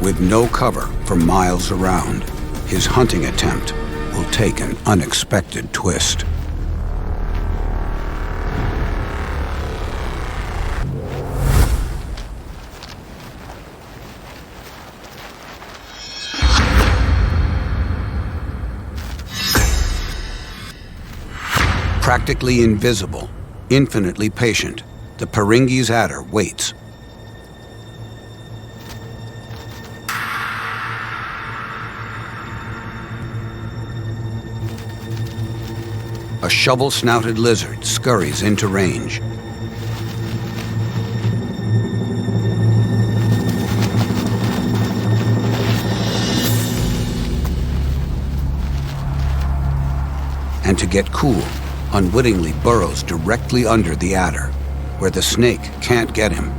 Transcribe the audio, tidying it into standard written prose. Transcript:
With no cover for miles around, his hunting attempt will take an unexpected twist. Practically invisible, infinitely patient, the Peringues adder waits. A shovel-snouted lizard scurries into range. And to get cool, unwittingly burrows directly under the adder, where the snake can't get him.